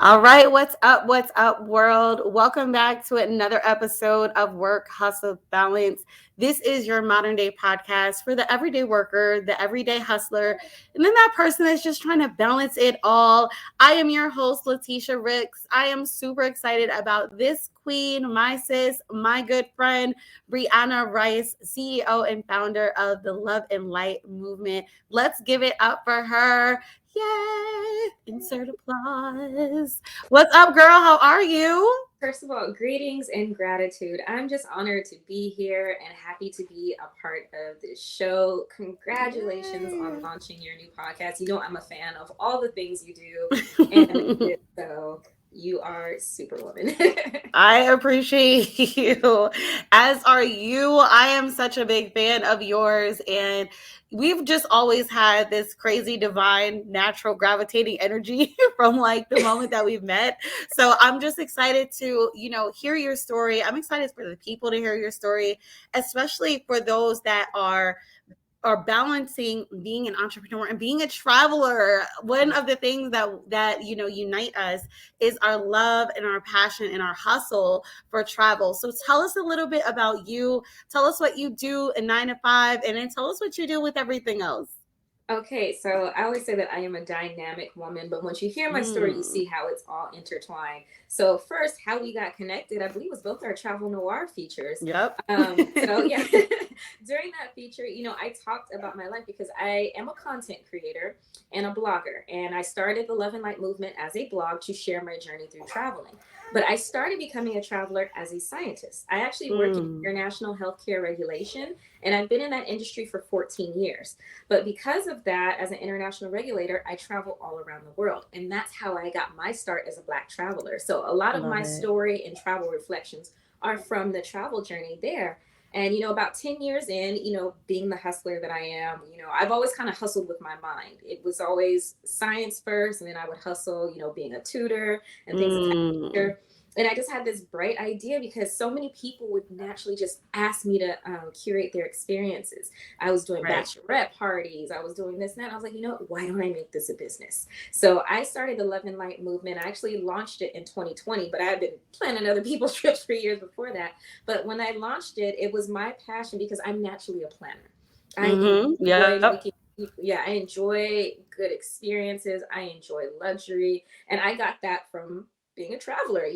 All right, what's up? What's up, world? Welcome back to another episode of Work, Hustle, Balance. This is your modern day podcast for the everyday worker, the everyday hustler, and then that person that's just trying to balance it all. I am your host, Letitia Ricks. I am super excited about this queen, my sis, my good friend, Briana Rice, CEO and founder of the Love and Light movement. Let's give it up for her. Yay! Insert applause. What's up, girl? How are you? First of all, greetings and gratitude. I'm just honored to be here and happy to be a part of this show. Congratulations on Yay. launching your new podcast. You know, I'm a fan of all the things you do, and so you are superwoman. I appreciate you, as are you. I am such a big fan of yours, and we've just always had this crazy, divine, natural, gravitating energy from like the moment that we've met. So I'm just excited to, hear your story. I'm excited for the people to hear your story, especially for those that are balancing being an entrepreneur and being a traveler. One of the things that unite us is our love and our passion and our hustle for travel. So tell us a little bit about you. Tell us what you do in 9 to 5, and then tell us what you do with everything else. Okay, so I always say that I am a dynamic woman, but once you hear my story, you Mm. see how it's all intertwined. So first, how we got connected, I believe, was both our travel noir features. Yep. So yeah, during that feature, I talked about my life because I am a content creator and a blogger, and I started the Love and Light movement as a blog to share my journey through traveling. But I started becoming a traveler as a scientist. I actually work in Mm. international healthcare regulation, and I've been in that industry for 14 years. But because of that, as an international regulator, I travel all around the world. And that's how I got my start as a Black traveler. So a lot of Love my it. story and travel reflections are from the travel journey there. And, about 10 years in, being the hustler that I am, I've always kind of hustled with my mind. It was always science first, and then I would hustle, being a tutor and things of that Mm. nature. And I just had this bright idea because so many people would naturally just ask me to curate their experiences. I was doing Right. bachelorette parties. I was doing this and that. I was like, why don't I make this a business? So I started the Love and Light movement. I actually launched it in 2020, but I had been planning other people's trips for years before that. But when I launched it, it was my passion because I'm naturally a planner. I Mm-hmm. enjoy Yep. making yeah, I enjoy good experiences. I enjoy luxury. And I got that from being a traveler.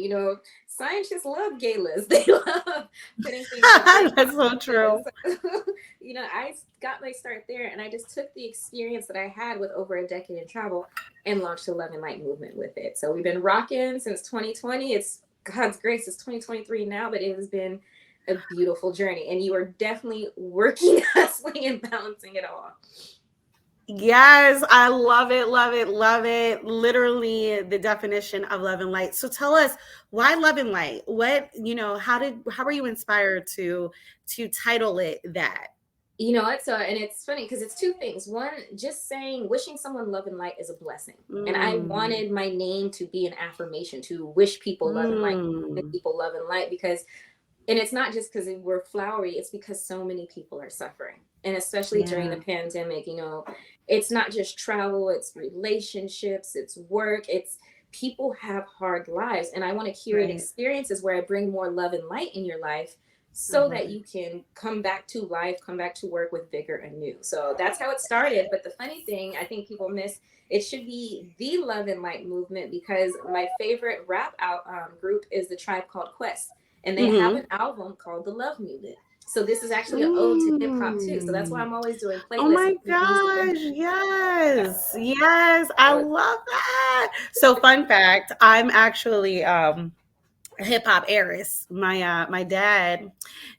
Scientists love galas. They love putting things together. That's so true. So, I got my start there, and I just took the experience that I had with over a decade in travel and launched the Love and Light movement with it. So we've been rocking since 2020. It's God's grace. It's 2023 now, but it has been a beautiful journey, and you are definitely working, hustling, and balancing it all. Yes, I love it, love it, love it. Literally the definition of love and light. So tell us, why love and light? How were you inspired to title it that? You know what? So, and it's funny because it's two things. One, just saying, wishing someone love and light is a blessing. And I Mm, wanted my name to be an affirmation to wish people love and light, and mm, people love and light because, and it's not just because we're flowery, it's because so many people are suffering. And especially during the yeah. pandemic, it's not just travel, it's relationships, it's work, it's people have hard lives. And I want to curate Right. experiences where I bring more love and light in your life I so love that it. you can come back to life, come back to work with vigor anew. So that's how it started. But the funny thing I think people miss, it should be the Love and Light movement because my favorite rap out group is the Tribe Called Quest, and they have Mm-hmm. an album called The Love Movement. So this is actually an ode to hip hop too. So that's why Mm. I'm always doing Oh playlists my of the music that gosh, yeah. yes, yes, I So love that. So fun fact, I'm actually hip hop heiress. My dad,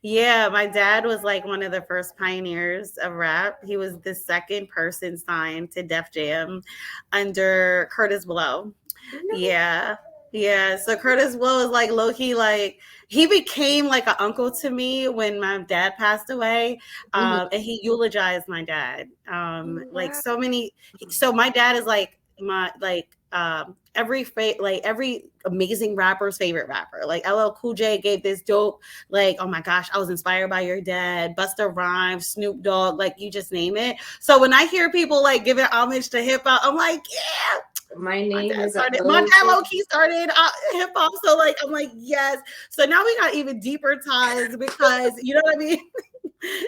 yeah, my dad was like one of the first pioneers of rap. He was the second person signed to Def Jam under Curtis Blow. no. Yeah. Yeah. So Curtis Blow is like low key, like he became like an uncle to me when my dad passed away. Mhm. And he eulogized my dad. Like Wow. so many, so my dad is like my like like every amazing rapper's favorite rapper. Like LL Cool J gave this dope, like, oh my gosh, I was inspired by your dad, Busta Rhymes, Snoop Dogg, like you just name it. So when I hear people like giving homage to hip hop, I'm like, yeah, My My name dad is a started. My O. dad low key started hip hop, so like I'm like yes. So now we got even deeper ties because you know what I mean.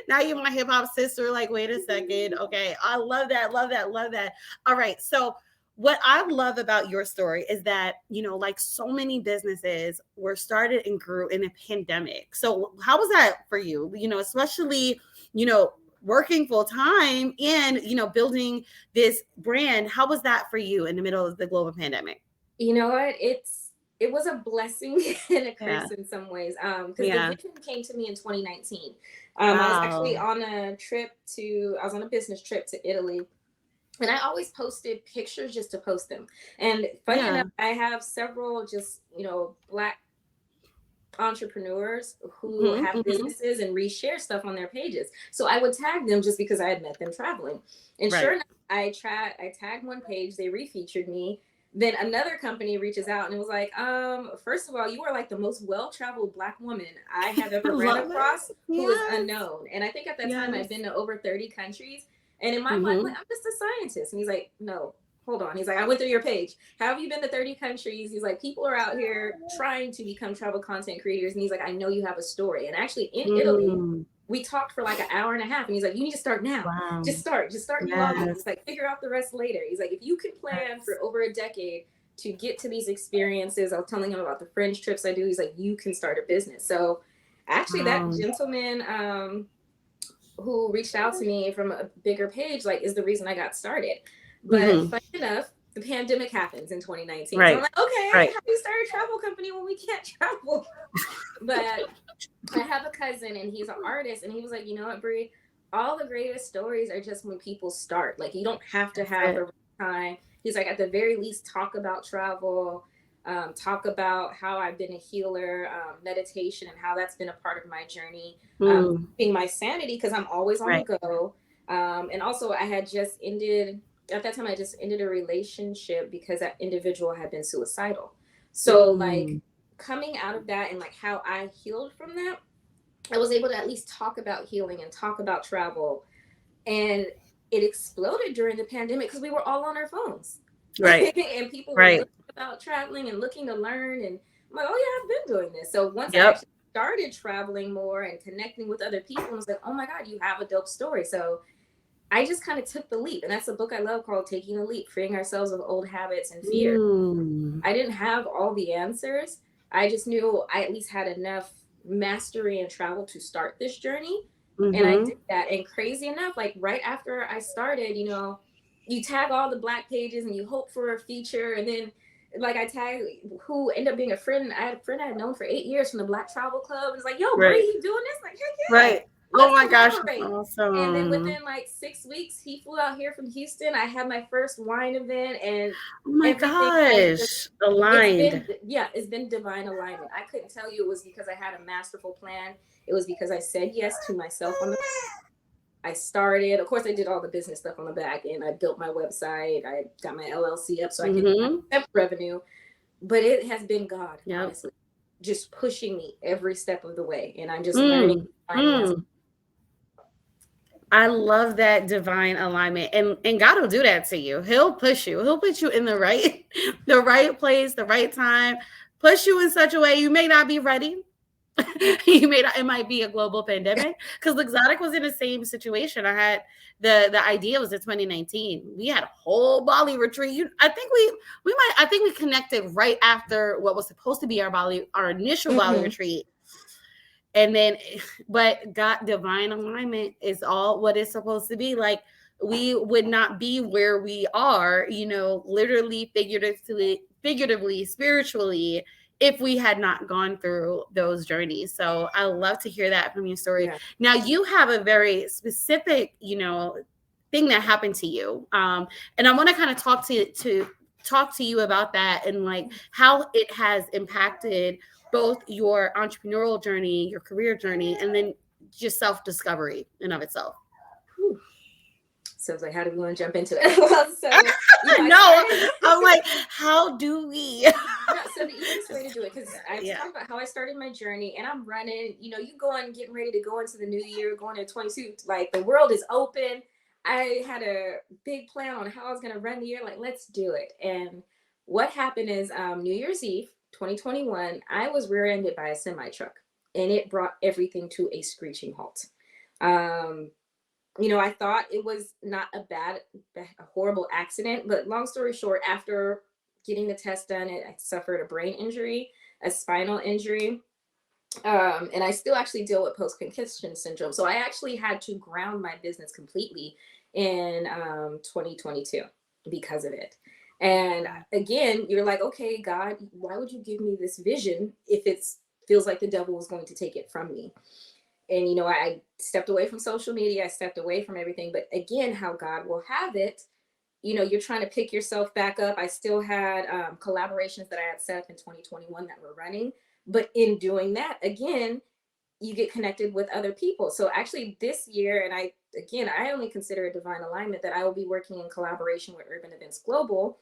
Now you're my hip hop sister. Like, wait a second. Okay, I love that. Love that. Love that. All right. So what I love about your story is that like so many businesses were started and grew in a pandemic. So how was that for you? Especially working full time and building this brand. How was that for you in the middle of the global pandemic? You know what? It was a blessing and a Yeah. curse in some ways. Because the Yeah. vision came to me in 2019. I was actually Wow. on I was on a business trip to Italy. And I always posted pictures just to post them. And funny Yeah. enough, I have several just, Black entrepreneurs who Hmm. have Hmm. businesses and reshare stuff on their pages. So I would tag them just because I had met them traveling. And sure Right. enough, I tagged one page, they refeatured me. Then another company reaches out and it was like, first of all, you are like the most well-traveled Black woman I have I ever ran love it. across who is Yes. unknown. And I think at that time I'd Yes. been to over 30 countries. And in my mind, I'm like, Hmm. I'm just a scientist. And he's like, no, hold on. He's like, I went through your page. How have you been to 30 countries? He's like, people are out here trying to become travel content creators. And he's like, I know you have a story. And actually in Italy, Mm. we talked for like an hour and a half. And he's like, you need to start now. Wow. Just start blogging. Yes. He's like, figure out the rest later. He's like, if you can plan Yes. for over a decade to get to these experiences, I was telling him about the fringe trips I do. He's like, you can start a business. So actually that Wow. gentleman, who reached out to me from a bigger page, like, is the reason I got started. But Hmm. funny enough, the pandemic happens in 2019. So I'm Right. like, okay, Right. how do you start a travel company when we can't travel? But I have a cousin and he's an artist, and he was like, you know what, Brie? All the greatest stories are just when people start. Like, you don't have to That's have it. the right time. He's like, at the very least, talk about travel, talk about how I've been a healer, meditation, and how that's been a part of my journey, Mm. keeping my sanity because I'm always on the Right. go. And also, at that time, I just ended a relationship because that individual had been suicidal. So, like, Mm. coming out of that and like how I healed from that, I was able to at least talk about healing and talk about travel. And it exploded during the pandemic because we were all on our phones. Right. And people were Right. looking about traveling and looking to learn. And I'm like, oh yeah, I've been doing this. So once I Yep. actually started traveling more and connecting with other people, I was like, oh my God, you have a dope story. So I just kind of took the leap. And that's a book I love called Taking a Leap, Freeing Ourselves of Old Habits and Fear. Mm. I didn't have all the answers. I just knew I at least had enough mastery and travel to start this journey. And I Mm-hmm. did that. And crazy enough, like right after I started, you tag all the Black pages and you hope for a feature. And then, like, I tagged who ended up being a friend. I had a friend I had known for 8 years from the Black Travel Club. And it's like, yo, Brie, Right. you doing this? Like, heck yeah, Right. Oh let's my gosh, that's collaborate. And then awesome. within like 6 weeks, he flew out here from Houston. I had my first wine event, and Oh my everything has just gosh. Aligned. it's been divine alignment. I couldn't tell you it was because I had a masterful plan. It was because I said yes to myself on the I started. Of course, I did all the business stuff on the back end. I built my website. I got my LLC up so I can Mm-hmm. accept revenue. But it has been God, Yep. honestly, just pushing me every step of the way. And I'm just learning, Mm. finding as Mm. I love that divine alignment. And God will do that to you. He'll push you. He'll put you in the right the right place, the right time, push you in such a way you may not be ready. You may not, it might be a global pandemic because Luxotic was in the same situation. I had the idea was in 2019. We had a whole Bali retreat. I think we connected right after what was supposed to be our initial Bali Mhm. retreat. And then but God, divine alignment is all what it's supposed to be. Like we would not be where we are, literally, figuratively, spiritually, if we had not gone through those journeys. So I love to hear that from your story. Yeah. Now you have a very specific, thing that happened to you. And I want to kind of talk to you about that and like how it has impacted both your entrepreneurial journey, your career journey, and then just self-discovery in of itself. Whew. So it's like, how do we want to jump into it? Well, so I No, started. I'm like, how do we? No, so the easiest way to do it, because I Yeah. talked about how I started my journey and I'm running, you going, getting ready to go into the new year, going to 22, like the world is open. I had a big plan on how I was going to run the year. Like, let's do it. And what happened is New Year's Eve, 2021, I was rear-ended by a semi truck, and it brought everything to a screeching halt. Um, I thought it was not a horrible accident, but long story short, after getting the test done, I suffered a brain injury, a spinal injury, and I still actually deal with post-concussion syndrome. So I actually had to ground my business completely in 2022 because of it. And again, you're like, okay, God, why would you give me this vision if it feels like the devil was going to take it from me? And I stepped away from social media, I stepped away from everything. But again, how God will have it, you're trying to pick yourself back up. I still had collaborations that I had set up in 2021 that were running. But in doing that, again, you get connected with other people. So actually this year, and I only consider a divine alignment that I will be working in collaboration with Urban Events Global,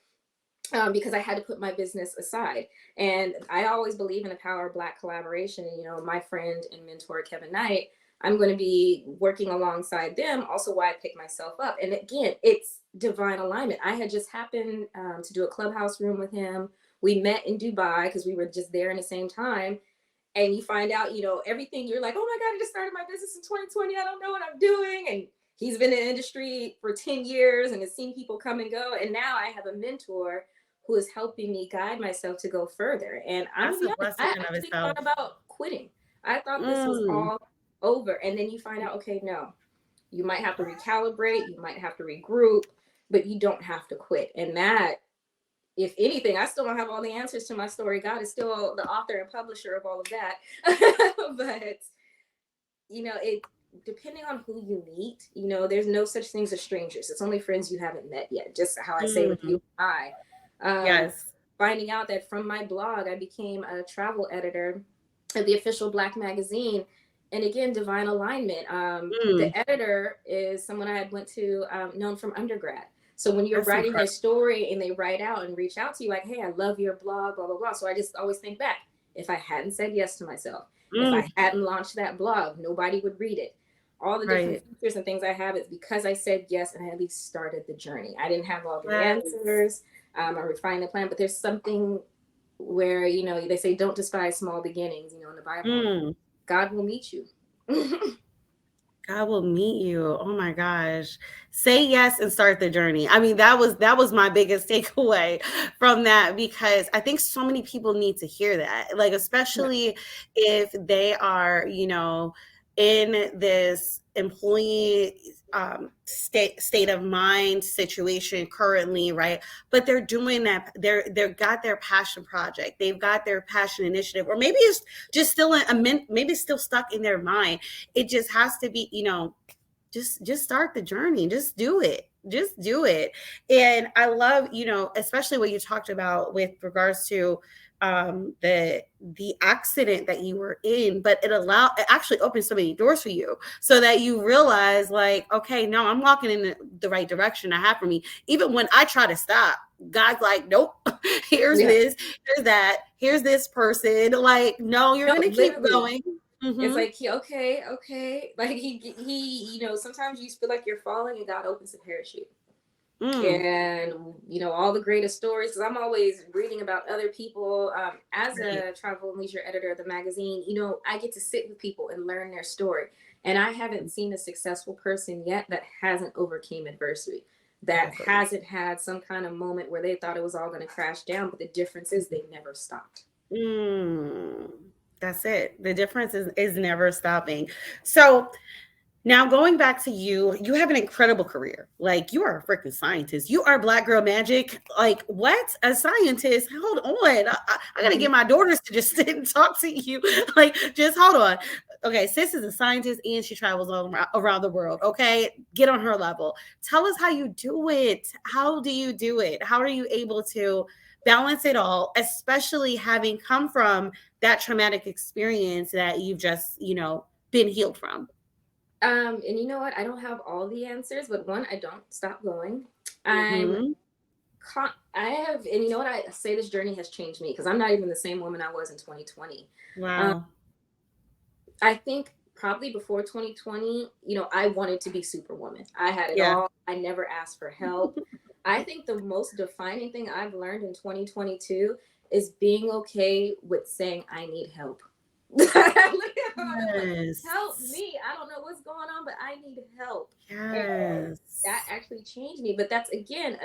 because I had to put my business aside. And I always believe in the power of Black collaboration. And, my friend and mentor, Kevin Knight, I'm going to be working alongside them, also why I picked myself up. And again, it's divine alignment. I had just happened to do a clubhouse room with him. We met in Dubai because we were just there in the same time. And you find out, everything. You're like, oh my God, I just started my business in 2020. I don't know what I'm doing. And he's been in the industry for 10 years and has seen people come and go. And now I have a mentor who is helping me guide myself to go further. And I'm That's gonna be a honest, blessing I in of actually thought itself. about quitting. I thought this was Mm. all over. And then you find out, okay, no, you might have to recalibrate, you might have to regroup, but you don't have to quit. And that, if anything, I still don't have all the answers to my story. God is still the author and publisher of all of that. But it, depending on who you meet, there's no such things as strangers. It's only friends you haven't met yet. Just how I say with you Mm. and Yes. finding out that from my blog I became a travel editor of the official Black magazine. And again, divine alignment. Mm. The editor is someone I had went to known from undergrad. So when you're That's writing their incredible. story and they write out and reach out to you like, hey, I love your blog, blah blah blah. So I just always think back, if I hadn't said yes to myself, if Mm. I hadn't launched that blog, nobody would read it. All the different Right. features and things I have is because I said yes and I at least started the journey. I didn't have all the Yes. answers. I refined the plan, but there's something where, they say don't despise small beginnings, in the Bible. Mm. God will meet you. God will meet you. Oh my gosh. Say yes and start the journey. I mean, that was my biggest takeaway from that, because I think so many people need to hear that. Like, especially if they are, in this employee state of mind situation currently, right? But they're doing that. They've got their passion project. They've got their passion initiative, or maybe it's just still maybe it's still stuck in their mind. It just has to be, just start the journey. Just do it. Just do it. And I love, especially what you talked about with regards to the accident that you were in, but it actually opened so many doors for you, so that you realize, like, okay, no, I'm walking in the right direction. I have for me. Even when I try to stop, God's like, nope, here's Yeah. this, here's that, here's this person. Like, no, you're No, gonna keep literally. going. It's Mm-hmm. like, okay, okay. Like he, sometimes you feel like you're falling and God opens the parachute. Mm. And all the greatest stories, because I'm always reading about other people. As Right. a travel and leisure editor of the magazine, I get to sit with people and learn their story. And I haven't seen a successful person yet that hasn't overcame adversity, that Exactly. hasn't had some kind of moment where they thought it was all going to crash down. But the difference is they never stopped. Mm. That's it. The difference is never stopping. So now, going back to you, you have an incredible career. Like, you are a freaking scientist. You are Black Girl Magic. Like, what? A scientist? Hold on. I got to Mhm. get my daughters to just sit and talk to you. Like, just hold on. Okay, sis is a scientist and she travels all around the world. Okay, get on her level. Tell us how you do it. How do you do it? How are you able to balance it all, especially having come from that traumatic experience that you've just, been healed from? And you know what? I don't have all the answers, but one, I don't stop going. I'm Hmm. I have, and you know what? I say this journey has changed me because I'm not even the same woman I was in 2020. Um, Wow. I think probably before 2020, I wanted to be Superwoman. I had it Yeah. all. I never asked for help. I think the most defining thing I've learned in 2022 is being okay with saying I need help. Look at how I'm like, help Yes. me. I don't know what's going on, but I need help. And that Yes. actually changed me. But that's again,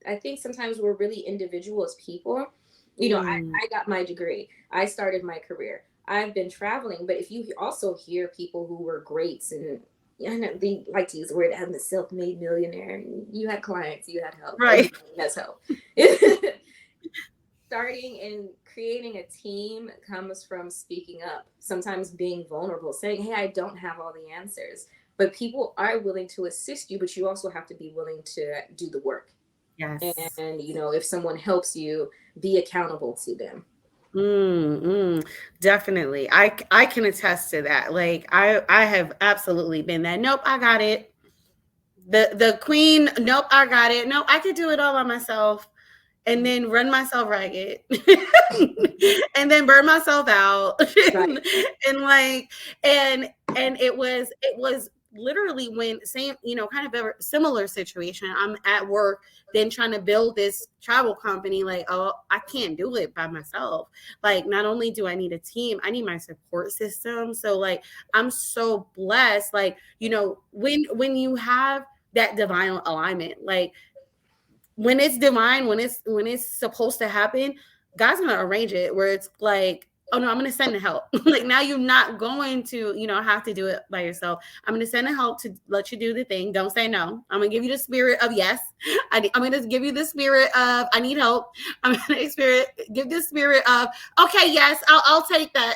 I think sometimes we're really individual as people. Mm. I got my degree. I started my career. I've been traveling, but if you also hear people who were greats and I know they like to use the word I'm the self-made millionaire. You had clients, you had help. Right. Everybody has help. Starting and creating a team comes from speaking up, sometimes being vulnerable, saying, hey, I don't have all the answers. But people are willing to assist you, but you also have to be willing to do the work. Yes. And, if someone helps you, be accountable to them. Definitely. I can attest to that. Like I have absolutely been that. Nope, I got it. The queen, nope, I got it. Nope, I could do it all by myself. And then run myself ragged and then burn myself out Right. and like and it was literally when same kind of a similar situation. I'm at work then trying to build this travel company, like, oh, I can't do it by myself. Like, not only do I need a team, I need my support system. So like I'm so blessed, like, when you have that divine alignment, like when it's divine, when it's supposed to happen, God's gonna arrange it where it's like, oh no, I'm gonna send the help. Like now you're not going to, have to do it by yourself. I'm gonna send the help to let you do the thing. Don't say no. I'm gonna give you the spirit of yes. I'm gonna give you the spirit of I need help. I'm gonna give the spirit of okay, yes, I'll take that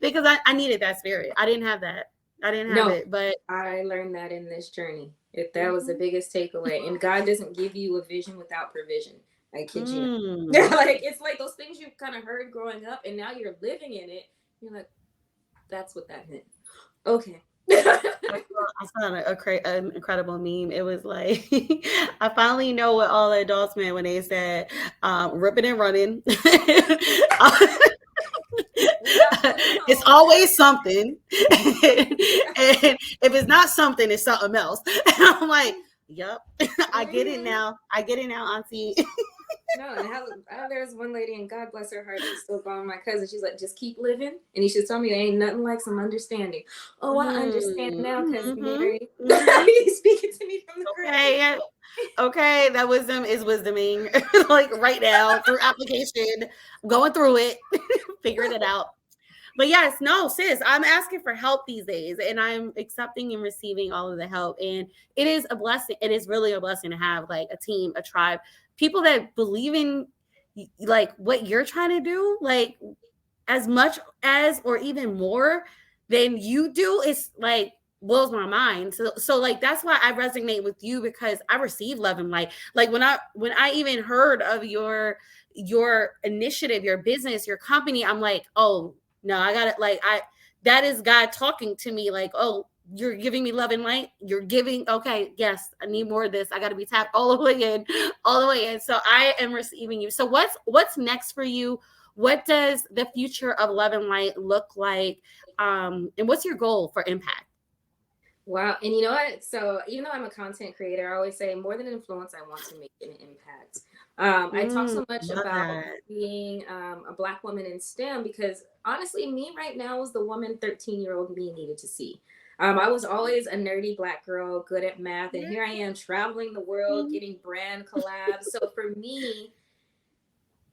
because I needed that spirit. I didn't have that. I didn't have No, it, but I learned that in this journey. If that was the mhm. biggest takeaway. And God doesn't give you a vision without provision. I kid you not. Mm. Like it's like those things you've kind of heard growing up and now you're living in it. You're like, that's what that meant. Okay. An incredible meme. It was like, I finally know what all the adults meant when they said, ripping and running. We got plenty It's home. always something. And if it's not something, it's something else. And I'm like, yep, I get it Mm-hmm. now. I get it now, Auntie. No, and there's one lady, and God bless her heart, she's still going. My cousin, she's like, just keep living, and you should tell me there ain't nothing like some understanding. Oh, I understand now, cousin Mm-hmm, Mary. mm-hmm. He's speaking to me from the grave. Okay. Okay, that wisdom is wisdoming like right now through application, going through it, figuring it out. But yes, no, sis, I'm asking for help these days and I'm accepting and receiving all of the help. And it is a blessing. It is really a blessing to have like a team, a tribe, people that believe in like what you're trying to do, like as much as or even more than you do. It's like blows my mind. So like that's why I resonate with you because I receive love and light. Like when I even heard of your initiative, your business, your company, I'm like, oh no, I got it. Like that is God talking to me. Like, oh, you're giving me love and light. You're giving. Okay, yes, I need more of this. I got to be tapped all the way in, all the way in. So I am receiving you. So what's next for you? What does the future of Love and Light look like? And what's your goal for impact? Wow. And you know what? So even though I'm a content creator, I always say more than influence, I want to make an impact. I talk so much Love about that. being a Black woman in STEM because honestly, me right now is the woman 13-year-old me needed to see. I was always a nerdy Black girl, good at math, and Yeah. here I am traveling the world, getting brand collabs. So for me,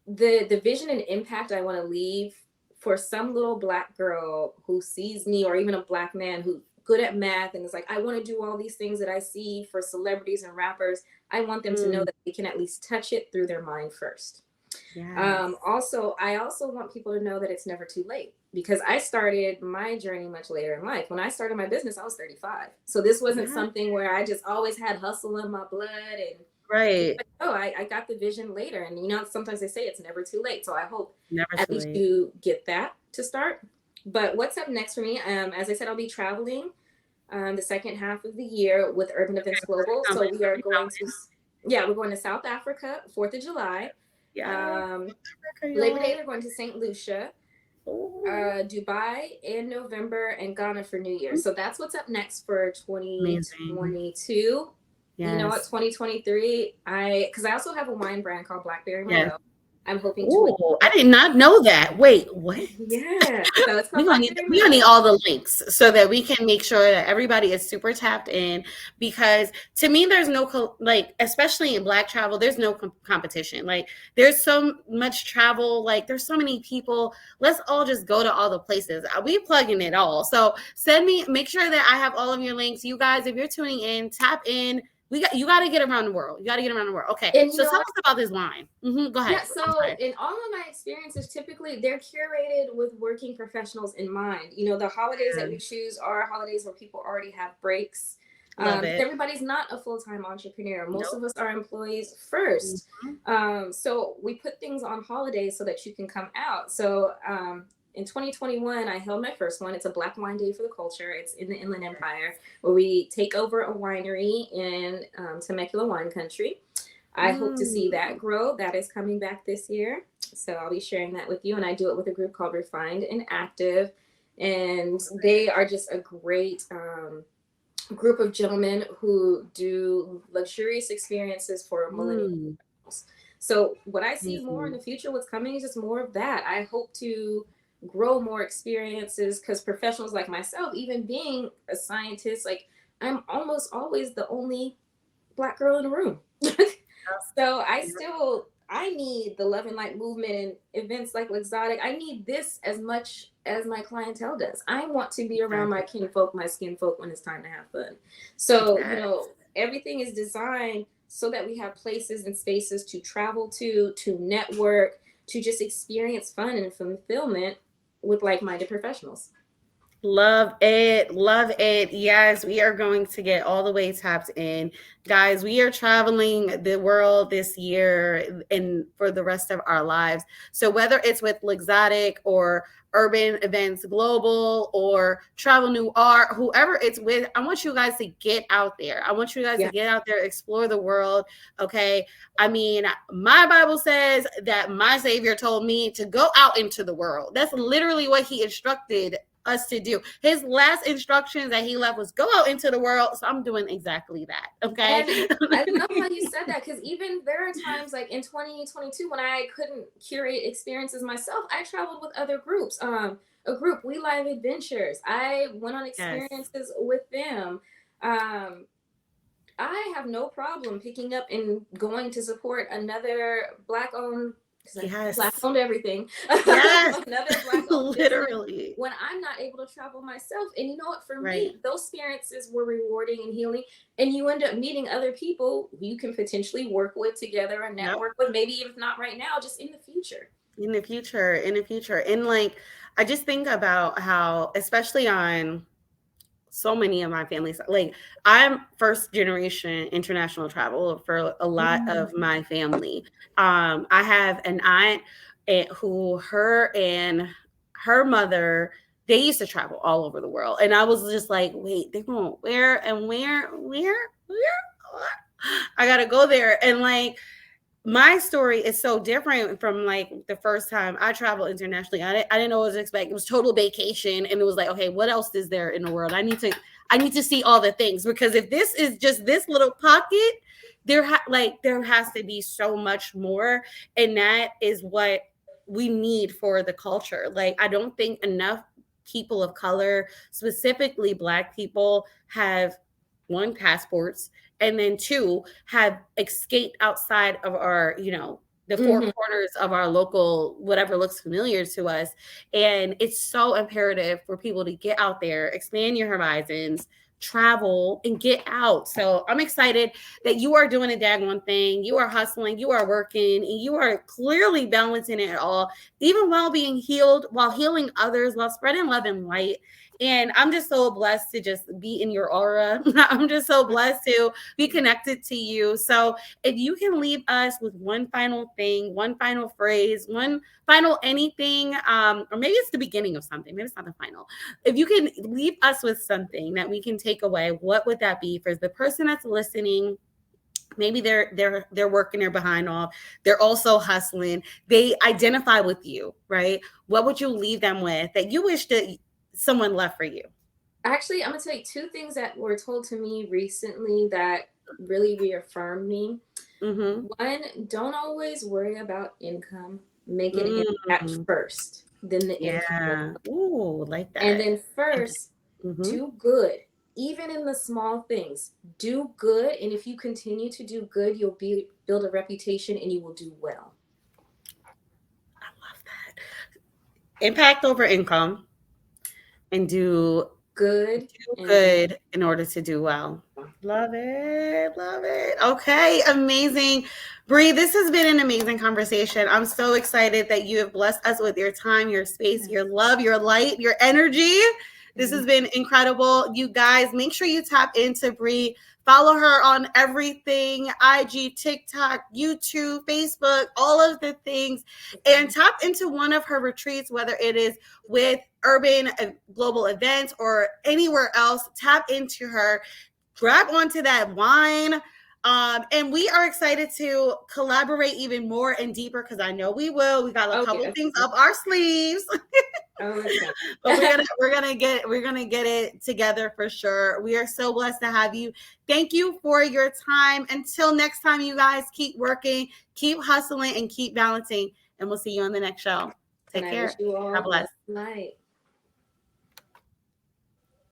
the vision and impact I want to leave for some little Black girl who sees me, or even a Black man who good at math and is like, I want to do all these things that I see for celebrities and rappers. I want them to know Mm, that they can at least touch it through their mind first. yes. I also want people to know that it's never too late because I started my journey much later in life. When I started my business, I was 35. So this wasn't Yeah. something where I just always had hustle in my blood and Right. oh, I got the vision later. And sometimes they say it's never too late. So I hope Never at too least late. you get that to start. But what's up next for me? As I said, I'll be traveling the second half of the year with Urban Events Okay. Global. Where So we are you going to, yeah, we're going to South Africa, 4th of July. going? Yes. Um, Okay, Labor Day, y'all. we're going to St. Lucia. Oh, Dubai in November, and Ghana for New Year. So that's what's up next for amazing. 2022. You know what, Yes. 2023, because I also have a wine brand called Blackberry Yes. Merlot. I'm hoping to, Oh, I did not know that. Wait, what? yeah. So it's We called gonna need Blackberry we gonna need Merlot. all the links so that we can make sure that everybody is super tapped in. Because to me, there's no like, especially in Black travel, there's no competition. Like, there's so much travel. Like, there's so many people. Let's all just go to all the places. We plugging it all. So send me. Make sure that I have all of your links. You guys, if you're tuning in, tap in. You got to get around the world. You got to get around the world. Okay, And you so know tell what? us about this wine. Go ahead. Yeah, I'm so sorry. in all of my experiences, typically they're curated with working professionals in mind. You know, the holidays that we choose are holidays where people already have breaks. Love it. Everybody's not a full time entrepreneur. Most of Nope. us are employees first. Mhm. So we put things on holidays so that you can come out. So in 2021, I held my first one. It's a Black Wine Day for the Culture. It's in the Inland Empire, where we take over a winery in Temecula wine country. I hope to see Mm. that grow. That is coming back this year. So I'll be sharing that with you. And I do it with a group called Refined and Active. And they are just a great group of gentlemen who do luxurious experiences for millennials. Mm. So what I see more in Amazing. the future, what's coming is just more of that. I hope to grow more experiences because professionals like myself, even being a scientist, like I'm almost always the only Black girl in the room. So I need the love and light movement and events like Luxotic. I need this as much as my clientele does. I want to be around my Exactly. kinfolk, my skin folk when it's time to have fun. So, you Yes. know, everything is designed so that we have places and spaces to travel to network, to just experience fun and fulfillment with like-minded professionals. Love it. Love it. Yes, we are going to get all the way tapped in. Guys, we are traveling the world this year and for the rest of our lives. So whether it's with Luxotic or Urban Events Global or Travel New Art, whoever it's with, I want you guys to get out there. I want you guys to Yeah. get out there, explore the world. Okay. I mean, my Bible says that my Savior told me to go out into the world. That's literally what he instructed us to do. His last instructions that he left was go out into the world. So I'm doing exactly that. Okay. And I love how you said that because even there are times like in 2022 when I couldn't curate experiences myself, I traveled with other groups. A group, We Live Adventures. I went on Yes. experiences with them. Um, I have no problem picking up and going to support another Black owned, because I Black Yes. owned everything, Yes. another Black owned business Literally. when I'm not able to travel myself. And you know what? For Right. me, those experiences were rewarding and healing. And you end up meeting other people who you can potentially work with together and Yep. network with, maybe if not right now, just in the future. In the future. In the future. And like, I just think about how, especially on so many of my families, like I'm first generation international travel for a lot Mm. of my family. I have an aunt who her and her mother, they used to travel all over the world, and I was just like, wait, they're going where and where? I gotta go there. And like, my story is so different from like the first time I traveled internationally. I didn't know what to expect. It was total vacation, and it was like, okay, what else is there in the world? I need to see all the things, because if this is just this little pocket, there has to be so much more, and that is what we need for the culture. Like, I don't think enough people of color, specifically Black people, have one, passports, and then two, have escaped outside of our, the four Hmm. corners of our local, whatever looks familiar to us. And it's so imperative for people to get out there, expand your horizons, travel, and get out. So I'm excited that you are doing a daggone thing. You are hustling, you are working, and you are clearly balancing it all, even while being healed, while healing others, while spreading love and light. And I'm just so blessed to just be in your aura. I'm just so blessed to be connected to you. So if you can leave us with one final thing, one final phrase, one final anything, or maybe it's the beginning of something, maybe it's not the final. If you can leave us with something that we can take away, what would that be for the person that's listening maybe they're working their behind off, they're also hustling, they identify with you, right? What would you leave them with that you wish that someone left for you? Actually, I'm gonna tell you two things that were told to me recently that really reaffirmed me. Mm-hmm. One, don't always worry about income. Make an impact Mm-hmm. first, then the income will Yeah. come. Ooh, like And that. then first, Mm-hmm. do good. Even in the small things, do good. And if you continue to do good, you'll build a reputation and you will do well. I love that. Impact over income, and Good do and do good in order to do well. Love it. Love it. Okay, amazing. Bree, this has been an amazing conversation. I'm so excited that you have blessed us with your time, your space, your love, your light, your energy. This has been incredible. You guys, make sure you tap into Bree. Follow her on everything: IG, TikTok, YouTube, Facebook, all of the things. And tap into one of her retreats, whether it is with urban global events or anywhere else. Tap into her, grab onto that wine. And we are excited to collaborate even more and deeper, because I know we will. We got a Oh couple yes. things up our sleeves. Oh, it's But coming. we're gonna get it together for sure. We are so blessed to have you. Thank you for your time. Until next time, you guys, keep working, keep hustling, and keep balancing. And we'll see you on the next show. And Take I wish care. you all God a blessed bless. night.